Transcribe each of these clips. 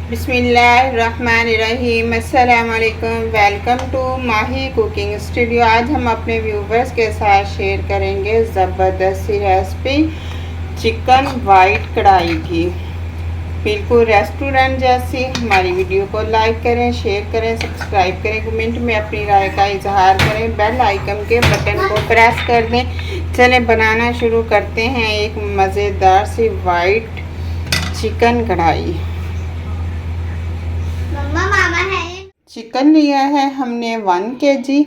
बिस्मिल्लाहिर्रहमानिर्रहीम। अस्सलाम वालेकुम। Welcome to Mahi cooking studio. आज हम अपने व्यूवर्स के साथ शेयर करेंगे ज़बरदस्त सी रेसिपी चिकन वाइट कढ़ाई की, बिल्कुल रेस्टोरेंट जैसी। हमारी वीडियो को लाइक करें, शेयर करें, सब्सक्राइब करें, कमेंट में अपनी राय का इजहार करें, बेल आइकन के बटन को प्रेस कर दें। चलें बनाना शुरू करते हैं एक मज़ेदार सी वाइट चिकन कढ़ाई। मामा है। चिकन लिया है हमने 1 kg।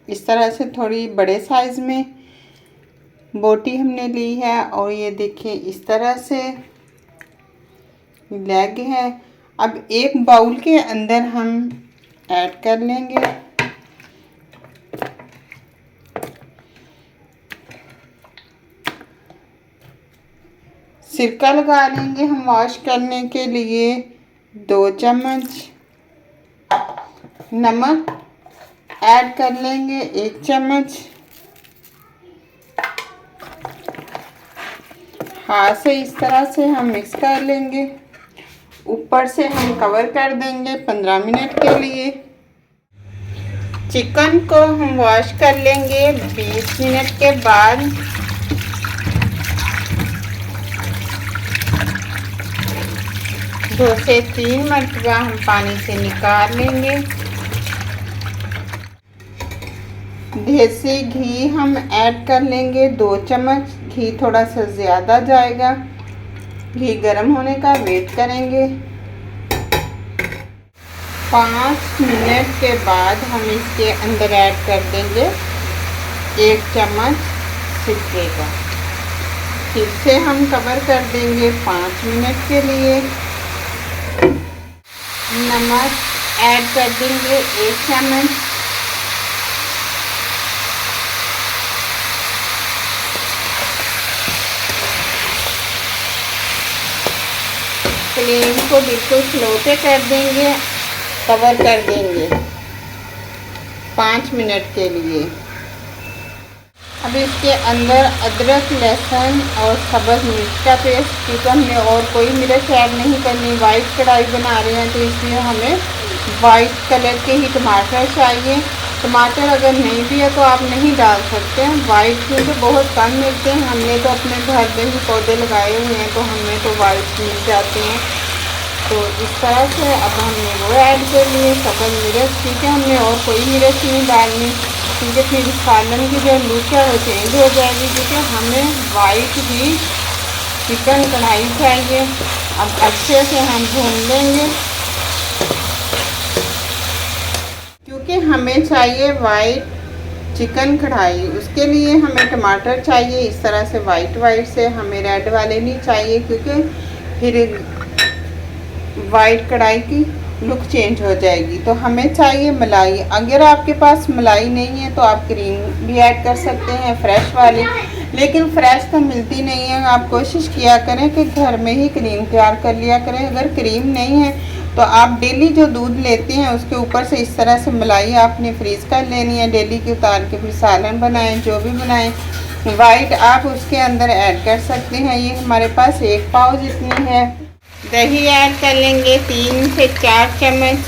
इस तरह से थोड़ी बड़े साइज़ में बोटी हमने ली है, और ये देखिए इस तरह से लेग है। अब एक बाउल के अंदर हम ऐड कर लेंगे सिरका, लगा लेंगे हम वॉश करने के लिए 2 चम्मच। नमक ऐड कर लेंगे 1 चम्मच। हाथ से इस तरह से हम मिक्स कर लेंगे। ऊपर से हम कवर कर देंगे 15 मिनट के लिए। चिकन को हम वॉश कर लेंगे 20 मिनट के बाद। दो से 3 मरतबा हम पानी से निकाल लेंगे। देसी घी हम ऐड कर लेंगे 2 चम्मच। घी थोड़ा सा ज़्यादा जाएगा। घी गर्म होने का वेट करेंगे। 5 मिनट के बाद हम इसके अंदर ऐड कर देंगे 1 चम्मच सिरके का। फिर से हम कवर कर देंगे 5 मिनट के लिए। नमक ऐड कर देंगे 1 चम्मच। फ्लेम को बिल्कुल स्लो पे कर देंगे, कवर कर देंगे 5 मिनट के लिए। अब इसके अंदर अदरक, लहसुन और सब्ज़ मिर्च का पेस्ट, क्योंकि हमने और कोई मिर्च ऐड नहीं करनी, वाइट कढ़ाई बना रहे हैं तो इसलिए हमें वाइट कलर के ही टमाटर चाहिए। टमाटर अगर नहीं भी है तो आप नहीं डाल सकते हैं, वाइट क्योंकि बहुत कम मिलते हैं। हमने तो अपने घर में ही पौधे लगाए हुए हैं तो हमें तो वाइट मिल जाते हैं। तो इस तरह से अब हमने वो ऐड कर लिए सब्ज़ मिर्च। ठीक है, हमने और कोई मिर्च नहीं डालनी, क्योंकि फिर सालन की जो लुक है वो चेंज हो जाएगी, क्योंकि हमें वाइट ही चिकन कढ़ाई चाहिए। अब अच्छे से हम भून लेंगे, क्योंकि हमें चाहिए वाइट चिकन कढ़ाई। उसके लिए हमें टमाटर चाहिए इस तरह से वाइट से, हमें रेड वाले नहीं चाहिए, क्योंकि फिर वाइट कढ़ाई की लुक चेंज हो जाएगी। तो हमें चाहिए मलाई। अगर आपके पास मलाई नहीं है तो आप क्रीम भी ऐड कर सकते हैं, फ्रेश वाली, लेकिन फ्रेश तो मिलती नहीं है। आप कोशिश किया करें कि घर में ही क्रीम तैयार कर लिया करें। अगर क्रीम नहीं है तो आप डेली जो दूध लेते हैं उसके ऊपर से इस तरह से मलाई आपने फ्रीज़ कर लेनी है। डेली की उतार के फिर सालन बनाएं, जो भी बनाएं, वाइट आप उसके अंदर ऐड कर सकते हैं। ये हमारे पास 1 पाव जितनी है। दही ऐड कर लेंगे 3 से 4 चम्मच।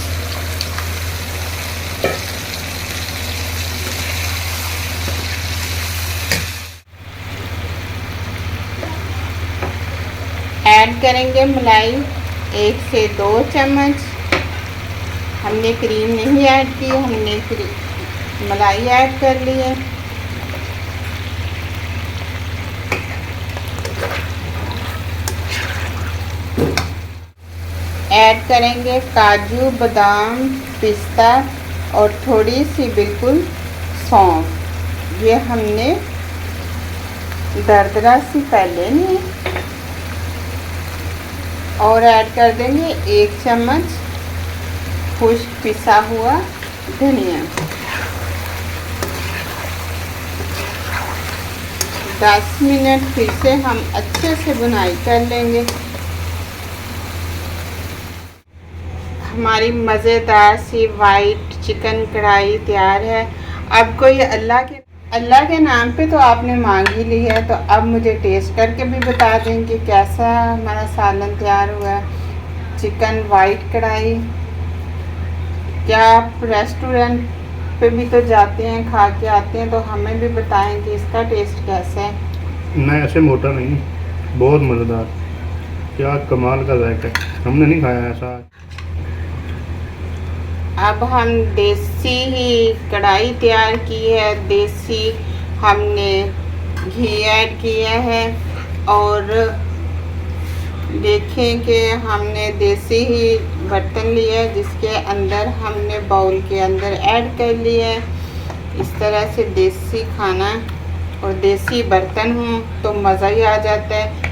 ऐड करेंगे मलाई 1 से 2 चम्मच। हमने क्रीम नहीं ऐड की, हमने मलाई ऐड कर ली है। ऐड करेंगे काजू, बादाम, पिस्ता और थोड़ी सी बिल्कुल सौंफ। ये हमने दरदरा सी पहले नहीं। और ऐड कर देंगे 1 चम्मच खुश्क पिसा हुआ धनिया। 10 मिनट फिर से हम अच्छे से बुनाई कर लेंगे। हमारी मज़ेदार सी वाइट चिकन कढ़ाई तैयार है। अब कोई अल्लाह के नाम पे तो आपने मांग ही ली है, तो अब मुझे टेस्ट करके भी बता दें कि कैसा हमारा सालन तैयार हुआ है। चिकन वाइट कढ़ाई। क्या आप रेस्टोरेंट पे भी तो जाते हैं, खा के आते हैं, तो हमें भी बताएं कि इसका टेस्ट कैसा है। नहीं, ऐसे मोटा नहीं, बहुत मज़ेदार, क्या कमाल का जायका है, हमने नहीं खाया ऐसा। अब हम देसी ही कढ़ाई तैयार की है, देसी हमने घी ऐड किया है और देखें कि हमने देसी ही बर्तन लिया है जिसके अंदर हमने बाउल के अंदर ऐड कर लिया है। इस तरह से देसी खाना और देसी बर्तन हो तो मज़ा ही आ जाता है।